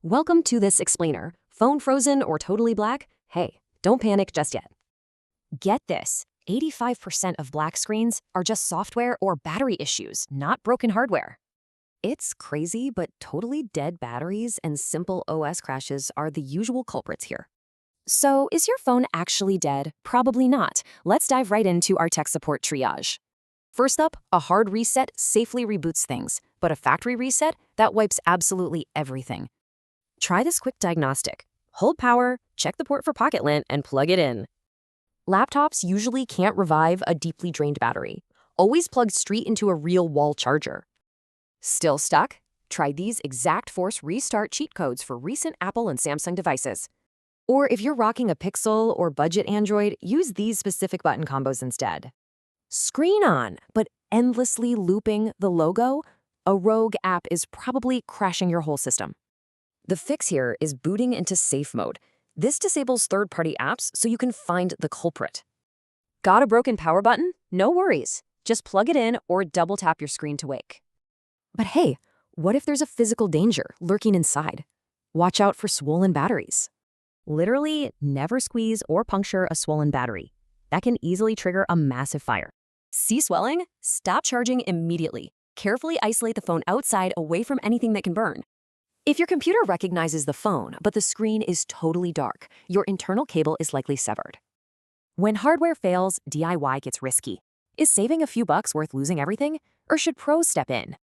Welcome to this explainer. Phone frozen or totally black? Hey, don't panic just yet. Get this, 85% of black screens are just software or battery issues, not broken hardware. It's crazy, but totally dead batteries and simple OS crashes are the usual culprits here. So, is your phone actually dead? Probably not. Let's dive right into our tech support triage. First up, a hard reset safely reboots things, but a factory reset, that wipes absolutely everything. Try this quick diagnostic. Hold power, check the port for pocket lint, and plug it in. Laptops usually can't revive a deeply drained battery. Always plug straight into a real wall charger. Still stuck? Try these exact force restart cheat codes for recent Apple and Samsung devices. Or if you're rocking a Pixel or budget Android, use these specific button combos instead. Screen on, but endlessly looping the logo? A rogue app is probably crashing your whole system. The fix here is booting into safe mode. This disables third-party apps so you can find the culprit. Got a broken power button? No worries. Just plug it in or double tap your screen to wake. But hey, what if there's a physical danger lurking inside? Watch out for swollen batteries. Literally, never squeeze or puncture a swollen battery. That can easily trigger a massive fire. See swelling? Stop charging immediately. Carefully isolate the phone outside away from anything that can burn. If your computer recognizes the phone, but the screen is totally dark, your internal cable is likely severed. When hardware fails, DIY gets risky. Is saving a few bucks worth losing everything? Or should pros step in?